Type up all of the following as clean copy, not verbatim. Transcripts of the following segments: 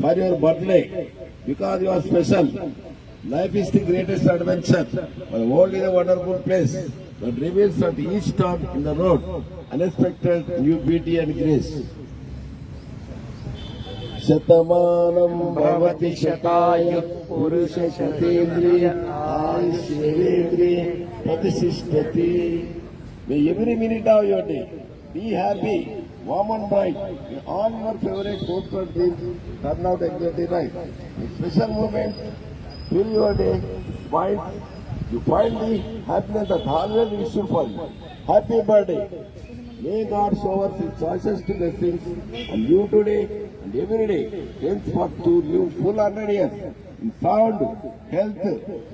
For your birthday, because you are special. Life is the greatest adventure. The world is a wonderful place that reveals at each turn in the road unexpected new beauty and grace. Shatamanam bhavati shatayut purusha shatendriya ayushyendriya pratishtati. May every minute of your day be happy, warm and bright. May all your favorite foods and dreams turn out exactly right. A special moment, fill your day, smile. You find the happiness that always wishful for you. Happy birthday. May God shower His choicest blessings on you today and every day. Henceforth to live full 100 years in sound, health,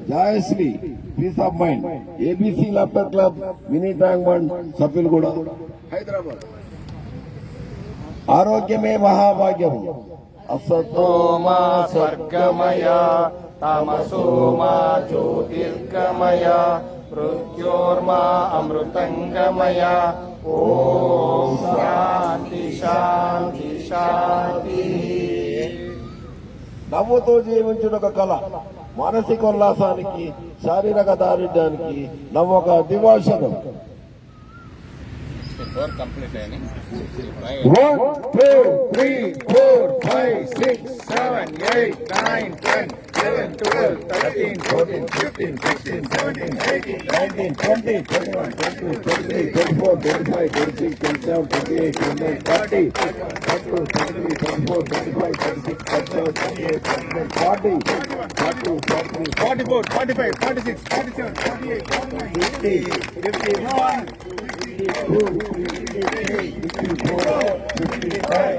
joyously, peace of mind. ABC Laughter Club, Mini Tank Band, Sapilguda, Hyderabad. ఆరోగ్యమే మహాభాగ్యం. అసతోమా స్వర్గమయ తమసోమా జ్యోతిర్గమయ మృత్యోర్మా అమృతంగమయ. ఓం శాంతి శాంతి శాంతి. నవ్వుతూ జీవించిన ఒక కళ. మానసిక ఉల్లాసానికి, శారీరక దారిద్ర్యానికి నవ్వు ఒక దివాషణం. 4 complete ayani. 1 2 3 4 5 6 7 8 9 10 11 12 13 14 15 16 17 18 19 20 21 22 23 24 25 26 27 28 29 30 32 33 34 35 36 37 38 39 40 42 43 44 45 46 47 48 50 51 52 53 54 55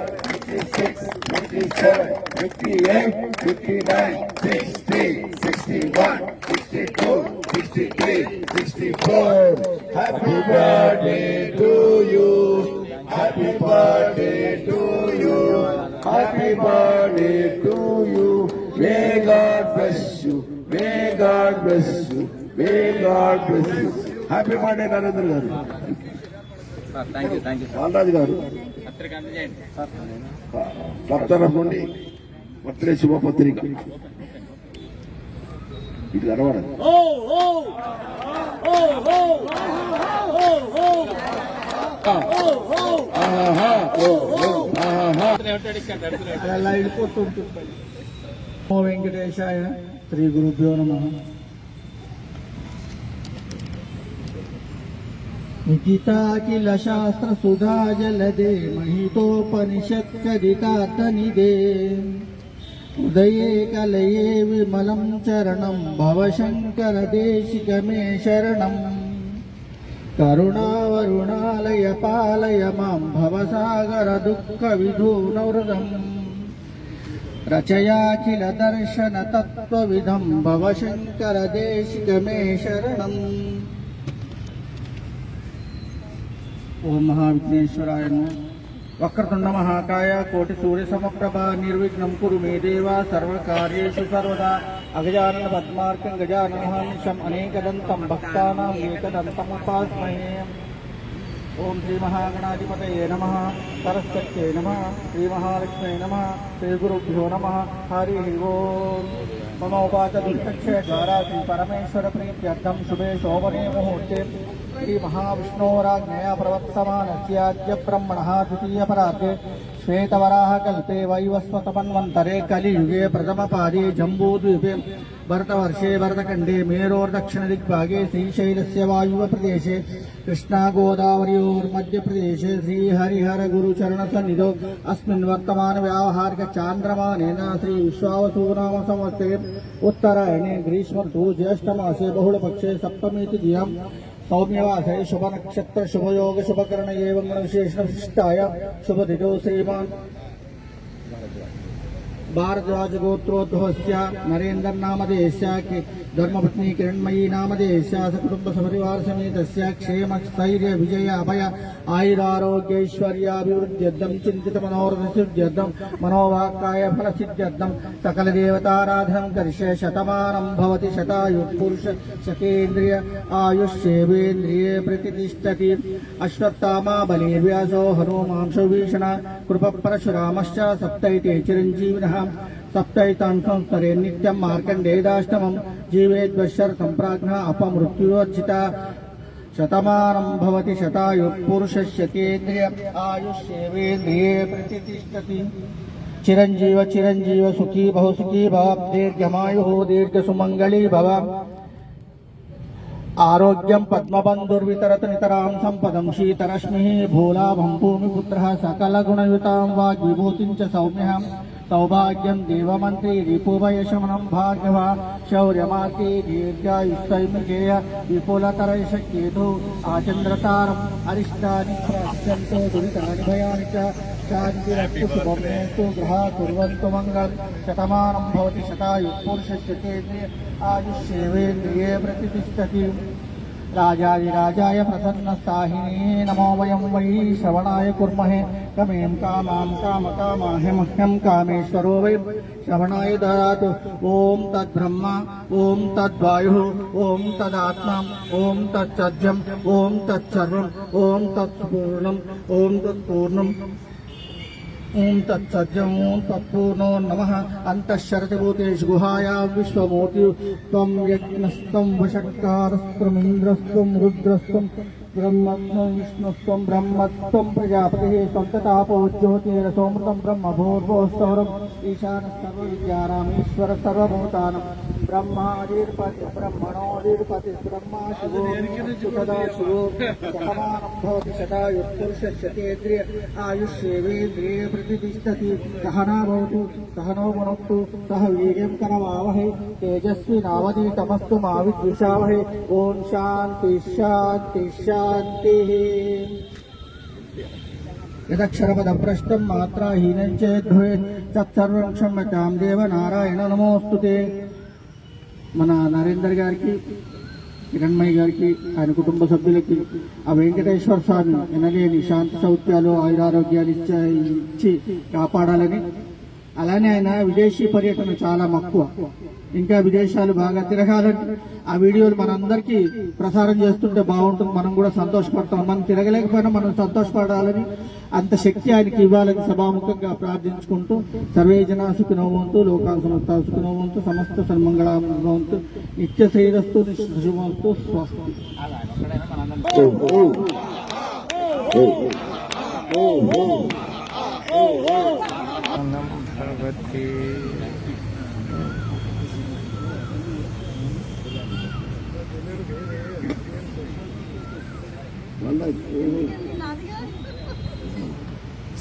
56 57 58 59 60 61 62 63 64. Happy birthday to you. Happy birthday to you. Happy birthday to you. May God bless you. May God bless you. May God bless you. Happy birthday Narendra garu. Thank you. Balaraju గారు club తరఫు నుండి birthday శుభపత్రిక ఇది కనబడదు. వెంకటేశాయ శ్రీ గురుభ్యో నమః. నిఖితాఖిల శాస్త్ర సుధా జలదే మహితోపనిషత్కరితార్థనిదే ఉదయే కలయే విమలం చరణం భవశంకర దేశికమే శరణం. కరుణావరుణాలయ పాలయ మాం భవసాగర దుఃఖ విధూనవృతం. రచయాఖిల దర్శన తత్వవిధం భవశంకర దేశికమే శరణం. ఓం మహావిఘ్నేశ్వరాయ నమః. వక్రతుండ మహాకాయ కోటి సూర్య సమప్రభ నిర్విఘ్నం కురు మే దేవా సర్వకార్యేషు సర్వదా. అగజానన పద్మార్కం గజాననమహర్నిశం అనేకదంతం భక్తానాం ఏకదంతముపాస్మహే. ఓం శ్రీ మహాగణాధిపతయే నమః. సరస్వత్యై నమః. శ్రీ మహాలక్ష్మీ నమః. శ్రీ గురుభ్యో నమః. హరి ఓం. మమ ఉపాస దుష్టక్షయ ద్వారా శ్రీ పరమేశ్వర ప్రీత్యర్థం శుభే శోభనే ముహూర్తే श्री महाविष्णोराज्ञया प्रवर्तमानस्याद्य ब्रह्मणः द्वितीयपरार्धे श्वेतवराह कल्पे वैवस्वतमन्वन्तरे कलियुगे प्रथमपादे जम्बूद्वीपे भरतवर्षे भरतखण्डे मेरोर्दक्षिणदिग्भागे श्रीशैलस्य वायुव्यप्रदेशे कृष्णागोदावरयोर्मध्यप्रदेशे श्रीहरिहरगुरुचरणसन्निधौ अस्मिन् वर्तमानव्यावहारिकचान्द्रमानेन श्रीविश्वावसुनाम संवत्सरे उत्तरायणे ग्रीष्मर्तु ज्येष्ठमासे बहुलपक्षे सप्तमीति धियाम् सौम्यवासे शुभनक्षत्र शुभयोग शुभकर्ण एवं विशेषविशिष्टाय शुभतिथौ श्रीमान् भारद्वाज गोत्रोद्भवस्य नरेन्द्र नामधेयस्य धर्मपत्नी किरणमयी नामधेयस्य सकुटुम्ब सपरिवार समेतस्य क्षेम स्थैर्य विजय अभय आयुरारोग्यैश्वर्याभिवृद्ध्यर्थं चिन्तित मनोरथसिद्ध्यर्थं मनोवाक्काय फलसिद्ध्यर्थं सकलदेवताराधनं करिष्ये शतमानं भवति शतायुः शतेन्द्रिय आयुष्येवेन्द्रिये प्रतिष्ठति अश्वत्थामा बलिर्व्यासो हनुमांशो भीषण कृपपरशुरामश्च सप्तैते चिरञ्जीविनः सप्तैतान् संस्तरे नित्यं मार्कण्डेयाष्टमं जीवेद्वशर्तं प्राज्ञः अपमृत्युर्जिता शतमानं भवति शतायुः पुरुषस्यतेन्द्रिय आयुष्येवेन्द्रिये प्रतिष्ठति चिरञ्जीव चिरञ्जीव सुखी बहु सुखी भव दीर्घमायुः दीर्घसुमङ्गली भव आरोग्यं पद्मबन्धुर्वितरत नितरां सम्पदं शीतरश्मिः भूलाभं भूमिपुत्रः सकलगुणयुतां वाग्विभूतिं च सौम्यः सौभाग्यं देवमन्त्री रिपुभयशमनं भार्गवा शौर्यमार्गे दीर्घायुस्तैर्मिकेय विपुलतरैशक्येतु आचन्द्रतारम् अरिष्टानि प्राप्स्यन्तो दुरितानि भयानि च शान्तिरस्तु शुभमेस्तु ग्रहा कुर्वन्तु मङ्गलं शतमानं भवति शतायुः पुरुषस्य तेन्द्रिय आयुष्येवेन्द्रिये प्रतिष्ठति राजाधिराजाय प्रसन्नस्ताहिने नमो वयं वै श्रवणाय कुर्महे कमें कामां कामकामाह्यमह्यं कामेश्वरो वै श्रवणाय ददातु ॐ तद्ब्रह्म ॐ तद्वायुः ॐ तदात्मा ॐ तत्सत्यम् ॐ तत्सर्वम् ॐ तत्पूर्णम् ॐ तत्पूर्णम् ॐ तत्सत्यम् ॐ तत्पूर्णो नमः अन्तःशरतिभूतेषु गुहाया विश्वमूर्ति त्वं यज्ञस्त्वं वषट्कारस्त्वमिन्द्रस्त्वं रुद्रस्त्वं ब्रह्मत्वं विष्णुस्त्वं ब्रह्मत्वं प्रजापतिः त्वं ततापो ज्योतिरसोमृतं ब्रह्मभूर्भुवस्सौरम् ईशानः सर्वविद्यानामीश्वरः सर्वभूतानां ब्रह्मादिर्पति ब्रह्मणोदिर्पति ब्रह्मा शिवो सदा शिवो शतमानं भवति शतायुः पुरुषस्य तेन्द्रिय आयुष्येवेन्द्रिये प्रतिष्ठति सहना भवतु सहनो भुनक्तु सह वीर्यं करवावहै तेजस्विनावधीतमस्तु मा विद्विषावहै ॐ शान्ति शान्ति शान्तिः यदक्षरपदभ्रष्टं मात्राहीनं चेद्भवेत् तत्सर्वं क्षम्यतां देव नारायण नमोस्तुते మన నరేందర్ గారికి కిరణ్మయ్య గారికి ఆయన కుటుంబ సభ్యులకి ఆ వెంకటేశ్వర స్వామి ఎనలేని శాంతి సౌఖ్యాలు ఆయురారోగ్యాలు ఇచ్చి కాపాడాలని అలానే ఆయన విదేశీ పర్యటన చాలా మక్కువ ఇంకా విదేశాలు బాగా తిరగాలని ఆ వీడియోలు మనందరికీ ప్రసారం చేస్తుంటే బాగుంటుంది మనం కూడా సంతోషపడతాం మనం తిరగలేకపోయినా మనం సంతోషపడాలని అంత శక్తి ఆయనకి ఇవ్వాలని సభాముఖంగా ప్రార్థించుకుంటూ సర్వే జనా సుఖినో భవంతు లోకా సమస్తా సుఖినో భవంతు సమస్త సన్మంగళం భవంతు నిత్య శ్రేయస్తు శుభమస్తు స్వస్తి భగవతి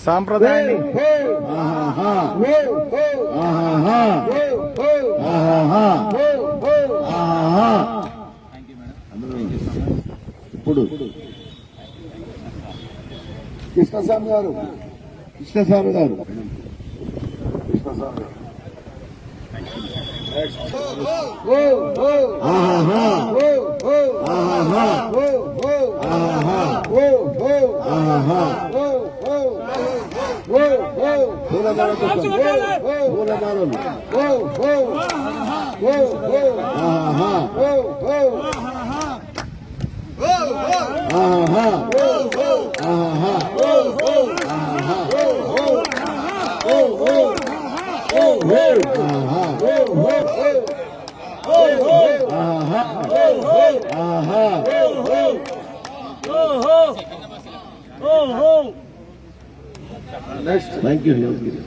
సాంప్రదాయాన్ని ఇప్పుడు కృష్ణస్వామి గారు కృష్ణస్వామి గారు నెక్స్ట్ థ్యాంక్ యూ యోగిరి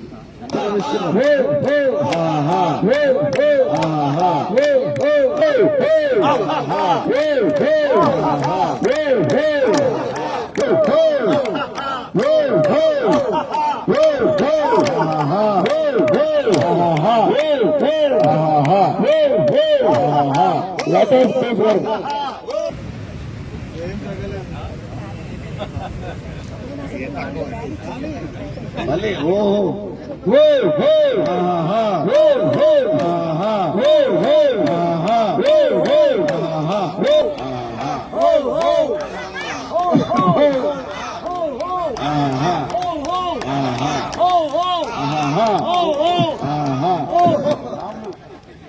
మళ్ళీ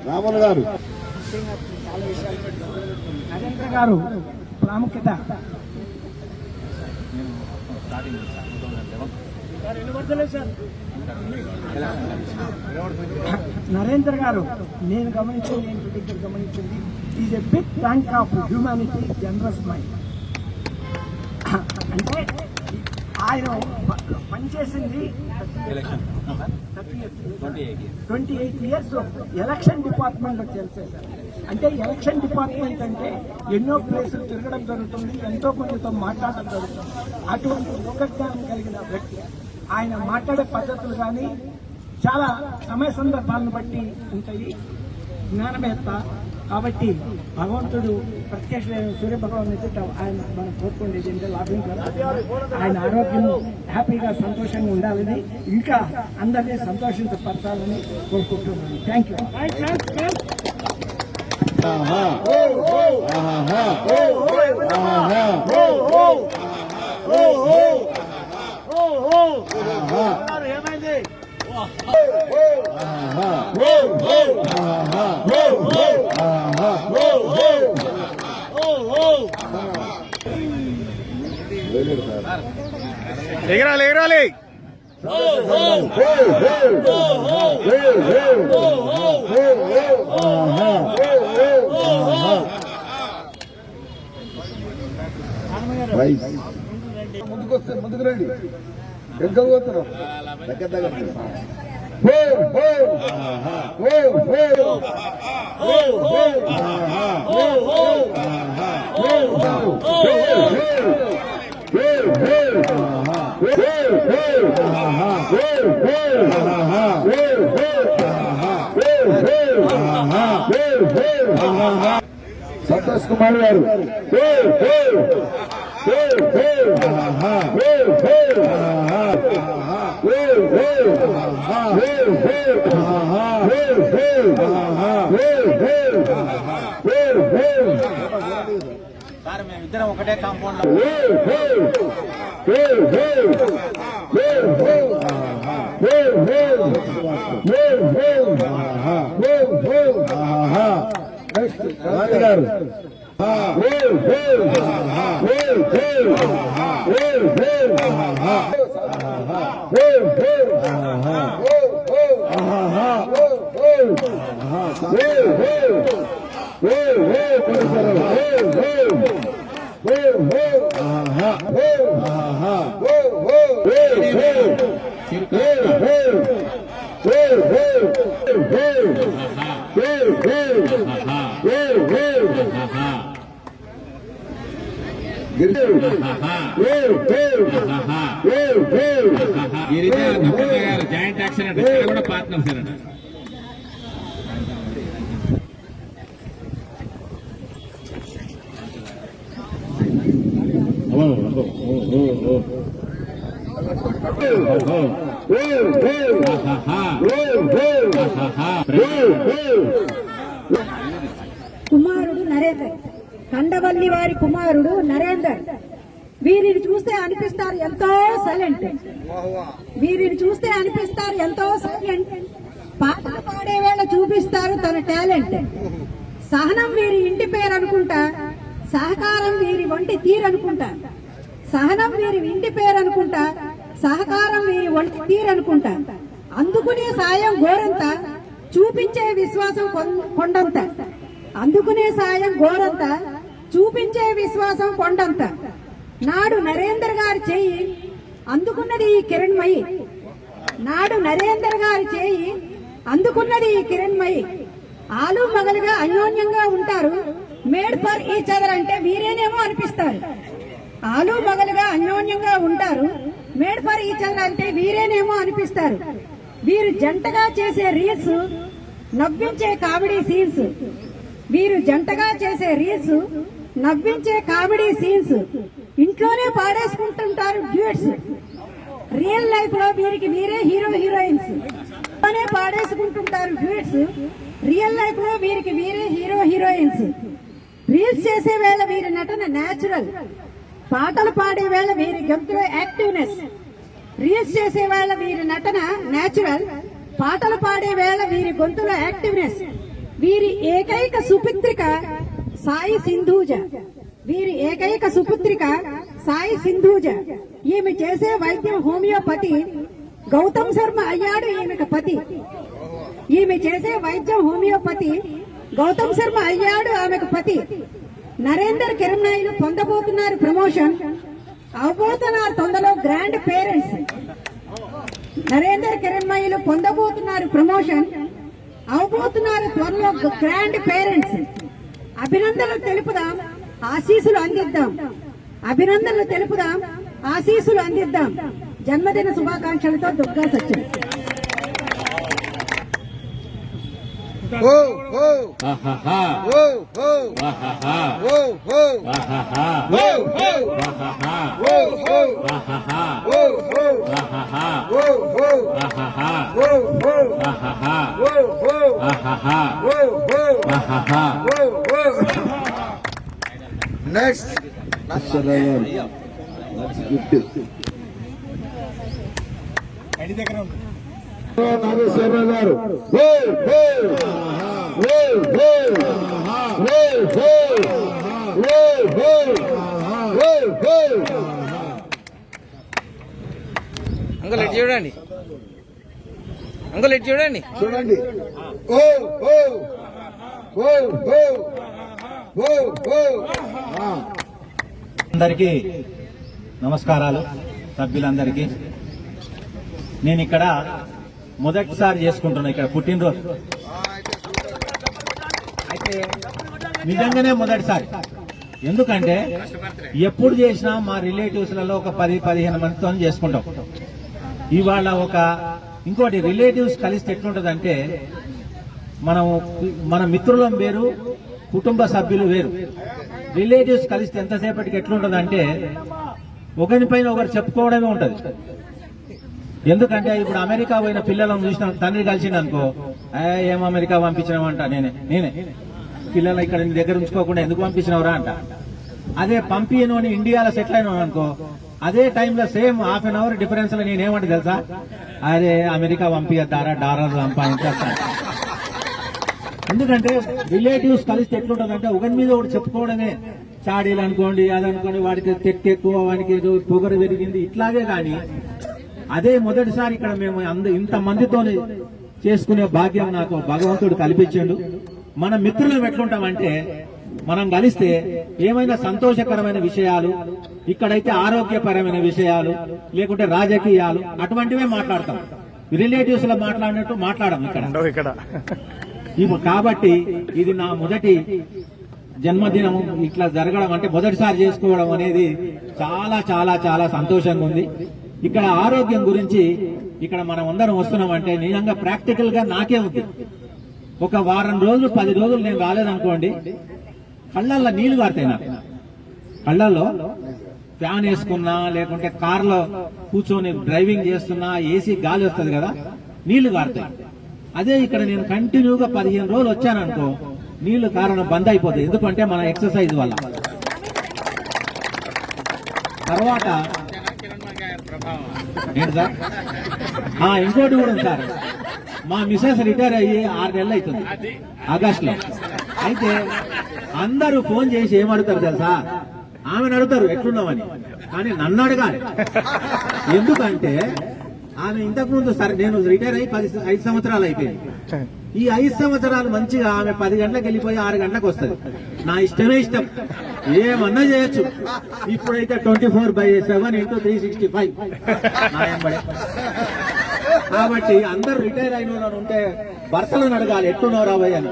రామన్ గారు నరేంద్ర గారు ప్రాముఖ్యత నరేంద్ర గారు నేను గమనించింది is a big rank of humanity generous mind. అంటే ఆయన పనిచేసింది 28 years ఎలక్షన్ డిపార్ట్మెంట్ లో చేశారు. అంటే ఎలక్షన్ డిపార్ట్మెంట్ అంటే ఎన్నో ప్లేసులు తిరగడం జరుగుతుంది, ఎంతో మందితో మాట్లాడడం జరుగుతుంది. అటువంటి లోకజ్ఞానం కలిగిన వ్యక్తి. ఆయన మాట్లాడే పద్ధతులు కానీ చాలా సమయ సందర్భాలను బట్టి ఉంటాయి. జ్ఞానవేత్త కాబట్టి భగవంతుడు ప్రత్యక్ష సూర్య భగవాన్ ఎదుట ఆయన మనం కోరుకునేది ఏంటంటే లాభించాలి. ఆయన ఆరోగ్యం హ్యాపీగా సంతోషంగా ఉండాలని, ఇంకా అందరినీ సంతోషించపరచాలని కోరుకుంటున్నాను. Thank you. ఏమైంది? ఎగరాలి ఎగరాలి. ముందుకొస్తే ముందుకు రండి. ఎక్కడ పోతున్నాం? దగ్గర దగ్గర సంతోష్ కుమార్ గారు సార్ మేమిద్దరం ఒకటే కాంపౌండ్ గారు జాయింట్ యాక్షన్ అంటే కూడా పార్ట్నర్స్ అన్నట్టు. కుమారుడు నరేందర్, కండవల్లి వారి కుమారుడు నరేందర్. వీరిని చూస్తే అనిపిస్తారు ఎంతో సైలెంట్. వీరిని చూస్తే అనిపిస్తారు ఎంతో సైలెంట్. పాటలు పాడే వేళ చూపిస్తారు తన టాలెంట్. సహనం వీరి ఇంటి పేరు అనుకుంటా, సహకారం వీరి వంటి తీరనుకుంటా. సహనం వీరి ఇంటి పేరు అనుకుంటా, సహకారం వీరి వంటి తీరనుకుంటా. అందుకునే సాయం గోరంత, చూపించే విశ్వాసం కొండంత. అందుకునే సాయం గోరంత, చూపించే విశ్వాసం కొండంత. నాడు నరేందర్ గారి చెయ్యి అందుకున్నది ఈ కిరణ్మయి. నాడు నరేందర్ గారి చేయి అందుకున్నది ఈ కిరణ్మయి. ఆలు మగలుగా అన్యోన్యంగా ఉంటారు, మేడ్ ఫర్ ఈచ్ అదర్ అంటే వీరేనేమో అనిపిస్తారు. ఆలు మగలుగా అన్యోన్యంగా ఉంటారు, మేడ్ ఫర్ ఈచ్ అదర్ అంటే వీరేనేమో అనిపిస్తారు. వీరు జంటగా చేసే రీల్స్ నవ్వించే కామెడీ సీన్స్. వీరు జంటగా చేసే రీల్స్ నవ్వించే కామెడీ సీన్స్. ఇంట్లోనే పాడేసుకుంటుంటారు డ్యూట్స్. రియల్ లైఫ్ లో వీరికి వీరే హీరో హీరోయిన్స్. ఇంట్లోనే పాడేసుకుంటుంటారు డ్యూట్స్. రియల్ లైఫ్ లో వీరికి వీరే హీరో హీరోయిన్స్. రీల్స్ చేసే వేళ వీరి నటన నేచురల్, పాటలు పాడే వేళ వీరి గొంతులో యాక్టివ్నెస్. రీల్స్ చేసే వేళ వీరి నటన నేచురల్, పాటలు పాడే వేళ వీరి గొంతులో యాక్టివ్నెస్. వీరి ఏకైక సుపుత్రిక సాయి సింధూజ. వీరి ఏకైక సుపుత్రిక సాయి సింధూజ. ఈమె చేసే వైద్యం హోమియోపతి. గౌతమ్ శర్మ అయ్యాడు ఈమెకు పతి. ఈమె చేసే వైద్యం హోమియోపతి. గౌతమ్ శర్మ అయ్యాడు ఆమెకు పతి. నరేందర్ కిరణ్మయిలు పొందబోతున్నారు ప్రమోషన్. అవబోతున్నారు తొందరలో గ్రాండ్ పేరెంట్స్. నరేందర్ కిరణ్మయిలు పొందబోతున్నారు ప్రమోషన్. అవబోతున్నారు త్వరలో గ్రాండ్ పేరెంట్స్. అభినందనలు తెలుపుదాం, ఆశీస్సులు అందిద్దాం. అభినందనలు తెలుపుదాం, ఆశీస్సులు అందిద్దాం. జన్మదిన శుభాకాంక్షలతో దుర్గా సత్యం. Ho ho ఆహాహా ho ho ఆహాహా ho ho ఆహాహా ho ho ఆహాహా ho ho ఆహాహా ho ho ఆహాహా ho ho ఆహాహా ho ho ఆహాహా ho ho ఆహాహా ho ho ఆహాహా ho ho. Next. నాగేశ్వర గారు Ho ho ho ho ho ho ho ho ho. Uncle ఇటు చూడండి, అంకుల్ ఇటు చూడండి. చూడండి. ఓ ఓ ఓ ఓ ఓ ఓ. అందరికీ నమస్కారాలు. సభ్యులందరికీ నేను ఇక్కడ మొదటిసారి చేసుకుంటున్నా ఇక్కడ పుట్టినరోజు. అయితే నిజంగానే మొదటిసారి. ఎందుకంటే ఎప్పుడు చేసినా మా రిలేటివ్స్ లలో ఒక 10-15 మందితో చేసుకుంటాం. ఇవాళ ఇంకోటి రిలేటివ్స్ కలిస్తే ఎట్లుంటదంటే మన మిత్రులం వేరు, కుటుంబ సభ్యులు వేరు. రిలేటివ్స్ కలిస్తే ఎంతసేపటికి ఎట్లుంటదంటే ఒకరిపైన ఒకరు చెప్పుకోవడమే ఉంటది. ఎందుకంటే ఇప్పుడు అమెరికా పోయిన పిల్లలను చూసిన తండ్రి కలిసిండు అనుకో, ఏం అమెరికా పంపించినావంట, నేనే పిల్లలు ఇక్కడ నీ దగ్గర ఉంచుకోకుండా ఎందుకు పంపించినవరా అంట. అదే పంపియను అని ఇండియాలో సెటిల్ అయినా అనుకో, అదే టైంలో సేమ్ ½ డిఫరెన్స్ లో నేనేమంటే తెలుసా, అదే అమెరికా పంపించారా డాలర్లు సంపాదించేస్తాను. ఎందుకంటే రిలేటివ్స్ కలిస్తే ఎట్లుంటుందంటే ఒకరి మీద ఒకటి చెప్పుకోవడమే. చాడీలు అనుకోండి, అదనుకోండి, వాడికి తెక్కు ఎక్కువ, వాడికి పొగరు పెరిగింది, ఇట్లాగే. కానీ అదే మొదటిసారి ఇక్కడ మేము ఇంత మందితో చేసుకునే భాగ్యం నాకు భగవంతుడు కల్పించాడు. మన మిత్రులు ఎట్లుంటామంటే మనం కలిస్తే ఏమైనా సంతోషకరమైన విషయాలు, ఇక్కడైతే ఆరోగ్యపరమైన విషయాలు, లేకుంటే రాజకీయాలు, అటువంటివే మాట్లాడతాం. రిలేటివ్స్ లో మాట్లాడినట్టు మాట్లాడము ఇక్కడ. కాబట్టి ఇది నా మొదటి జన్మదినం ఇట్లా జరగడం అంటే మొదటిసారి చేసుకోవడం అనేది చాలా చాలా చాలా సంతోషంగా ఉంది. ఇక్కడ ఆరోగ్యం గురించి ఇక్కడ మనం అందరం వస్తున్నామంటే నిజంగా ప్రాక్టికల్ గా నాకే ఉంది. ఒక వారం రోజులు 10 రోజులు నేను రాలేదనుకోండి, కళ్ళల్లో నీళ్లు కారుతాయి. నాకు కళ్ళల్లో ఫ్యాన్ వేసుకున్నా, లేకుంటే కార్లో కూర్చొని డ్రైవింగ్ చేస్తున్నా, ఏసీ గాలి వస్తుంది కదా, నీళ్లు కారుతాయి. అదే ఇక్కడ నేను కంటిన్యూగా 15 రోజులు వచ్చాననుకో, నీళ్లు కారణం బంద్ అయిపోతాయి. ఎందుకంటే మన ఎక్సర్సైజ్ వల్ల. తర్వాత ఏంటి సార్, ఇంకోటి కూడా ఉంది సార్. మా మిసెస్ రిటైర్ అయ్యి 6 నెలలు అవుతుంది, ఆగస్ట్ లో. అయితే అందరూ ఫోన్ చేసి ఏమడుగుతారు తెలుసా, ఆమెను అడుగుతారు ఎట్లున్నామని, కానీ నన్ను అడగాలి. ఎందుకంటే ఆమె ఇంతకుముందు సరే నేను రిటైర్ అయ్యి 5 సంవత్సరాలు అయిపోయింది. ఈ 5 సంవత్సరాలు మంచిగా ఆమె 10 గంటలకు వెళ్ళిపోయి 6 గంటలకు వస్తుంది. నా ఇష్టమే ఇష్టం, ఏమన్నా చేయొచ్చు. ఇప్పుడైతే 24/7 × 365 కాబట్టి అందరూ రిటైర్ అయిన వాళ్ళు ఉంటే భర్తలను అడగాలి ఎట్లున్నావు రాబోయ్ అని.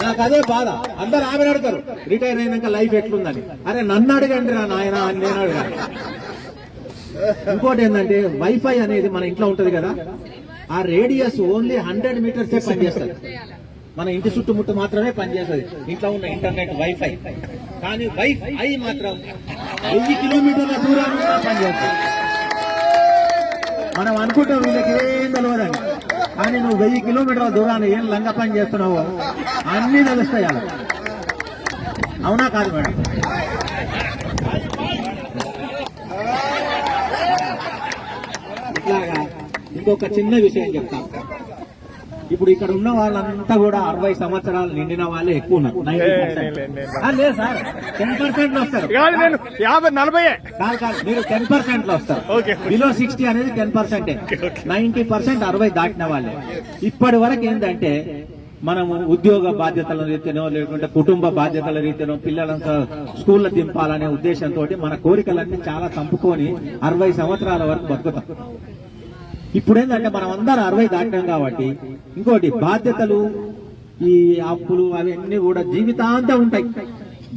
నాకు అదే బాధ. అందరు ఆమె అడతారు రిటైర్ అయినాక లైఫ్ ఎట్లుందని. అరే నన్ను అడగండి రా నాయన అని నేను అడగాలి. ఇంకోటి ఏంటంటే వైఫై అనేది మన ఇంట్లో ఉంటది కదా, ఆ రేడియస్ ఓన్లీ 100 మీటర్సే పనిచేస్తుంది. మన ఇంటి చుట్టుముట్టు మాత్రమే పనిచేస్తుంది ఇంట్లో ఉన్న ఇంటర్నెట్ వైఫై. కానీ వైఫై మాత్రం 1000 కిలోమీటర్ల దూరాన్ని పనిచేస్తుంది. మనం అనుకుంటాం వీళ్ళకి ఏం తెలియదని, కానీ నువ్వు 1000 కిలోమీటర్ల దూరాన్ని ఏం లంగా పని చేస్తున్నావో అన్ని తెలుస్తాయి అలా. అవునా కాదు మేడం? ఇట్లాగా ఇంకొక చిన్న విషయం చెప్తాను. ఇప్పుడు ఇక్కడ ఉన్న వాళ్ళంతా కూడా 60 సంవత్సరాలు నిండిన వాళ్ళే ఎక్కువ ఉన్నారు. 90%. లేదు సార్, 10% లో వస్తారు. నేను 50-40 కాదు, మీరు 10% లో వస్తారు. బిలో 60 అనేది 10%. 90% 60 దాటిన వాళ్ళే. ఇప్పటి వరకు ఏంటంటే మనము ఉద్యోగ బాధ్యతల రీతినో లేకుంటే కుటుంబ బాధ్యతల రీతినో పిల్లలంతా స్కూల్లో దింపాలనే ఉద్దేశంతో మన కోరికలన్నీ చాలా చంపుకొని 60 సంవత్సరాల వరకు బతుకుతాం. ఇప్పుడు ఏంటంటే మనం అందరం 60 దాటినాం కాబట్టి ఇంకోటి బాధ్యతలు, ఈ అప్పులు అవన్నీ కూడా జీవితాంతం ఉంటాయి.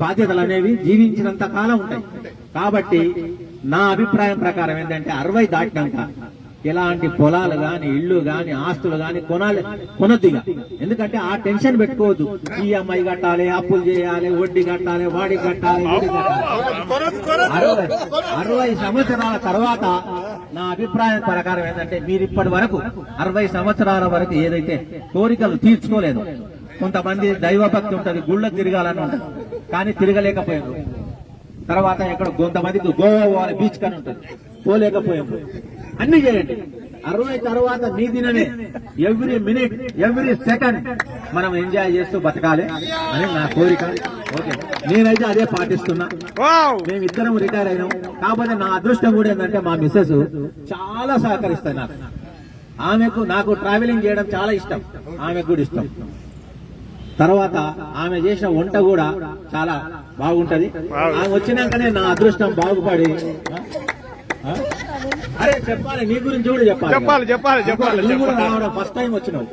బాధ్యతలు అనేవి జీవించినంత కాలం ఉంటాయి. కాబట్టి నా అభిప్రాయం ప్రకారం ఏంటంటే 60 దాటినాక ఎలాంటి పొలాలు గాని ఇళ్లు గాని ఆస్తులు గాని కొనొద్దుగా. ఎందుకంటే ఆ టెన్షన్ పెట్టుకోవద్దు. ఈఎంఐ కట్టాలి, అప్పులు చేయాలి, వడ్డీ కట్టాలి, వాడి కట్టాలి, 60 సంవత్సరాల తర్వాత నా అభిప్రాయం ప్రకారం ఏంటంటే మీరు ఇప్పటి వరకు 60 సంవత్సరాల వరకు ఏదైతే కోరికలు తీర్చుకోలేదు. కొంతమంది దైవభక్తి ఉంటది, గుళ్ళకు తిరగాలని ఉంటది, కానీ తిరగలేకపోయారు. తర్వాత ఎక్కడ కొంతమందికి గోవా పోవాలి, బీచ్ కానీ ఉంటుంది, పోలేకపోయాము. అన్ని చేయండి. 60 తర్వాత మీ దినమే ఎవ్రీ మినిట్ ఎవ్రీ సెకండ్ మనం ఎంజాయ్ చేస్తూ బతకాలి అని నా కోరిక. ఓకే, నేనైతే అదే పాటిస్తున్నా. మేమిద్దరం రిటైర్ అయినాం. కాకపోతే నా అదృష్టం కూడా ఏంటంటే మా మిస్సెస్ చాలా సహకరిస్తాయి నాకు. నాకు ట్రావెలింగ్ చేయడం చాలా ఇష్టం, ఆమెకు కూడా ఇష్టం. తర్వాత ఆమె చేసిన వంట కూడా చాలా బాగుంటది. ఆమె వచ్చినాకనే నా అదృష్టం బాగుపడి. అరే చెప్పాలి, నీ గురించి కూడా చెప్పాలి. నువ్వు కూడా రావడం ఫస్ట్ టైం వచ్చినావు.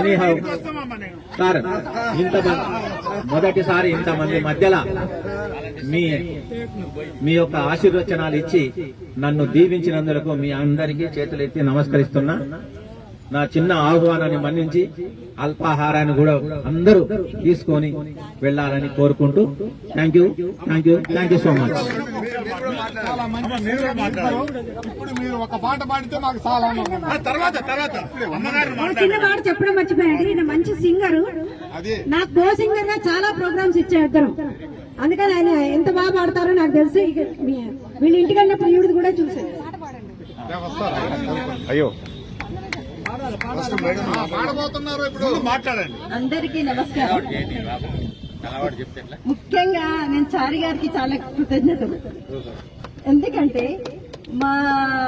ఎనీహౌ సార్, ఇంతమంది మొదటిసారి ఇంతమంది మధ్యలో మీ యొక్క ఆశీర్వచనాలు ఇచ్చి నన్ను దీవించినందుకు మీ అందరికీ చేతులు ఎత్తి నమస్కరిస్తున్నా. నా చిన్న ఆహ్వానాన్ని మన్నించి అల్పాహారాన్ని కూడా అందరూ తీసుకొని వెళ్లాలని కోరుకుంటూ థ్యాంక్ యూ సో మచ్. ఇప్పుడు మీరు ఒక పాట పాడితే మాకు చాలా చిన్న మాట చెప్పడం మర్చిపోయాడు. ఈయన మంచి సింగరు, నాకు కో సింగర్ గా చాలా ప్రోగ్రామ్స్ ఇచ్చారు ఇద్దరు. అందుకని ఆయన ఎంత బాగా పాడతారో నాకు తెలుసు. వీళ్ళ ఇంటికి వెళ్ళినప్పుడు ఈవిడ కూడా చూసాను. అయ్యో అందరికీ నమస్కారం. ముఖ్యంగా నేను చారి గారికి చాలా కృతజ్ఞతలు. ఎందుకంటే మా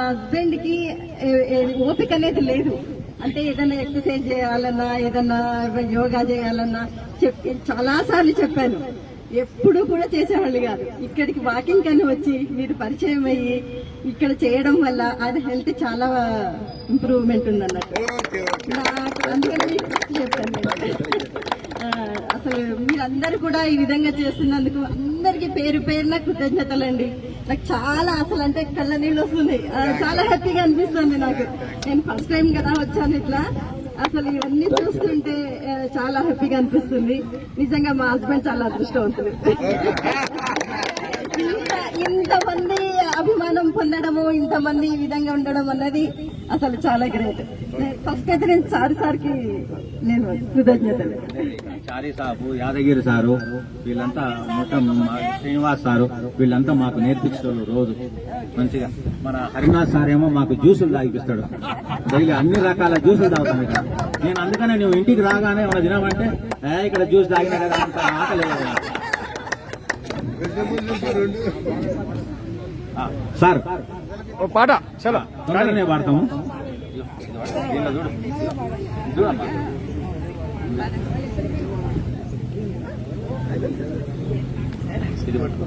హస్బెండ్ కి ఓపిక అనేది లేదు. అంటే ఏదైనా ఎక్సర్సైజ్ చేయాలన్నా, ఏదన్నా యోగా చేయాలన్నా చాలా సార్లు చెప్పాను. ఎప్పుడు కూడా చేసేవాళ్ళు కాదు. ఇక్కడికి వాకింగ్ అని వచ్చి మీరు పరిచయం అయ్యి ఇక్కడ చేయడం వల్ల అది హెల్త్ చాలా ఇంప్రూవ్మెంట్ ఉందన్నట్టు నాకు. అందుకని చెప్పాను. అసలు మీరందరూ కూడా ఈ విధంగా చేస్తున్నందుకు అందరికి పేరు పేరున కృతజ్ఞతలండి. నాకు చాలా అసలు అంటే కళ్ళ నీళ్ళు వస్తున్నాయి. చాలా హ్యాపీగా అనిపిస్తుంది నాకు. నేను ఫస్ట్ టైం కదా వచ్చాను ఇట్లా. అసలు ఇవన్నీ చూస్తుంటే చాలా హ్యాపీగా అనిపిస్తుంది. నిజంగా మా హస్బెండ్ చాలా అదృష్టవంతులు. ఇంతమంది అభిమానం పొందడము, ఇంతమంది ఈ విధంగా ఉండడం అన్నది అసలు చాలా గ్రేట్. ఫస్ట్ అయితే నేను సార్కి నేను కృతజ్ఞతలు. చారి సాబు, యాదగిరి సారు, వీళ్ళంతా మొత్తం శ్రీనివాస్ సారు, వీళ్ళంతా మాకు నేర్పించారు రోజు మంచిగా. మన హరినాథ్ సార్ ఏమో మాకు జ్యూసులు తాగిపిస్తాడు డైలీ, అన్ని రకాల జ్యూసులు తాగుతాను ఇక్కడ నేను. అందుకనే నువ్వు ఇంటికి రాగానే ఏమైనా తినమంటే ఇక్కడ జ్యూస్ తాగినా కదా అంత ఆకలి సార్. పాట చాలా తొందరనే పాడతాము. ఇది పట్టుకో.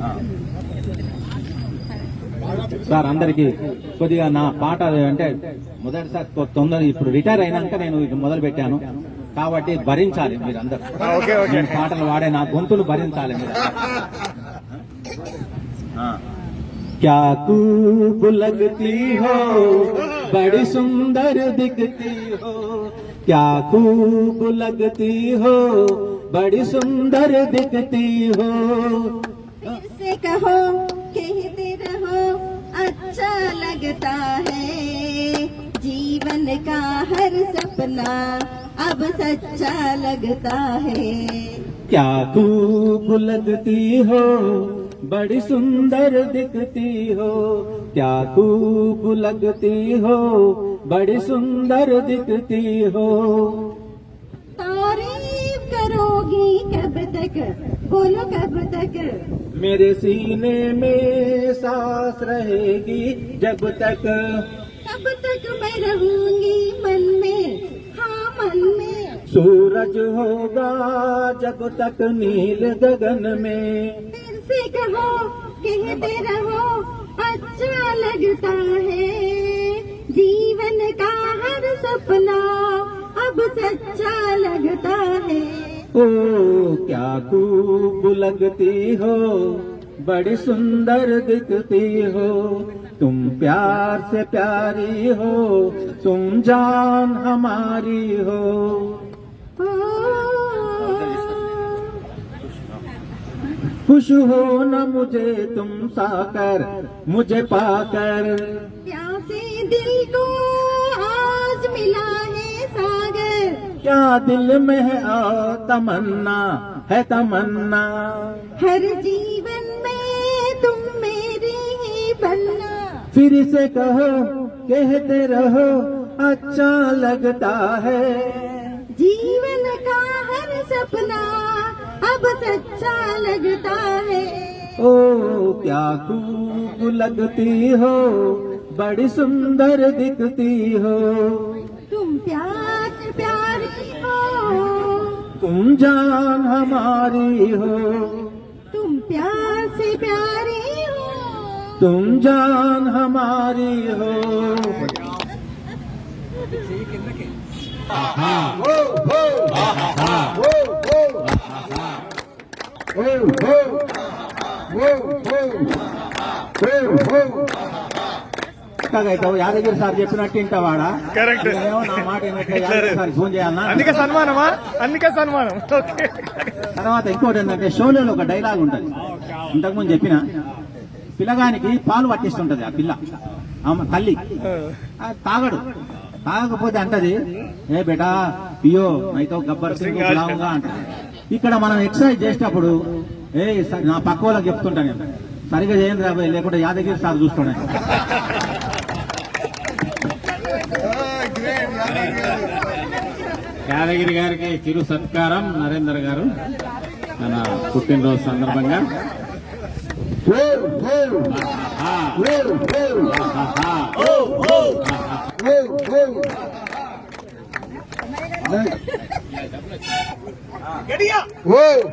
ఆ. సార్ అందరికి కొద్దిగా నా పాట అంటే మొదటిసారి తొందర ఇప్పుడు రిటైర్ అయినాక నేను ఇది మొదలు పెట్టాను కాబట్టి భరించాలి మీరందరూ. నేను పాటలు వాడే నా గొంతులు భరించాలి మీరు. क्या खूब लगती हो बड़ी सुंदर दिखती हो, क्या खूब लगती हो बड़ी सुंदर दिखती हो. फिर से कहो कहते रहो अच्छा लगता है, जीवन का हर सपना अब सच्चा लगता है. क्या खूब लगती हो बड़ी सुंदर दिखती हो, क्या खूब लगती हो बड़ी सुंदर दिखती हो. तारीफ करोगी कब तक, बोलो कब तक, मेरे सीने में सांस रहेगी जब तक, कब तक मैं रहूंगी मन में, हाँ मन में. सूरज होगा जब तक नील गगन में. फिर से कहो कहते रहो अच्छा लगता है, जीवन का हर सपना अब सच्चा लगता है. ओ क्या खूब लगती हो बड़ी सुंदर दिखती हो, तुम प्यार से प्यारी हो, तुम जान हमारी हो. खुश हो न मुझे तुम साकर, मुझे पाकर, प्यासे दिल को आज मिला है सागर, क्या दिल में है तमन्ना है तमन्ना. हर जीवन में तुम मेरी ही बनना. फिर से कहो कहते रहो अच्छा लगता है, जीवन का हर सपना अब सच्चा लगता है. ओ क्या खूब लगती हो बड़ी सुंदर दिखती हो, तुम प्यार से प्यारी हो, तुम जान हमारी हो, तुम प्यार से प्यारी हो, तुम जान हमारी हो. అవుతావు యాదగిరి సార్ చెప్పినట్టు వింటావాడా? కరెక్ట్. నేనేమో నా మాట వినట్లే యాదగిరి సార్ ఫోన్ చేయాలన్నా. అందుకే సన్మానమా, అందుకే సన్మానం. ఓకే. తర్వాత ఇంకోటి ఏంటంటే షోలో ఒక డైలాగ్ ఉంటది, ఇంతకుముందు చెప్పిన పిల్లగానికి పాలు పట్టిస్తుంటది ఆ పిల్ల, ఆమె తల్లి తాగడు, తాగకపోతే అంటది ఏ బేటా పియో నైతో గబ్బర్ సింగ్ లావుగా అంటది. ఇక్కడ మనం ఎక్సర్సైజ్ చేసేటప్పుడు నా పక్క వాళ్ళకి చెప్తుంటా నేను, సరిగా చేయండి రాబోయే లేకుంటే యాదగిరి సార్ చూస్తాడు. యాదగిరి గారికి చిరు సత్కారం నరేందర్ గారు మన పుట్టినరోజు సందర్భంగా. Whoa!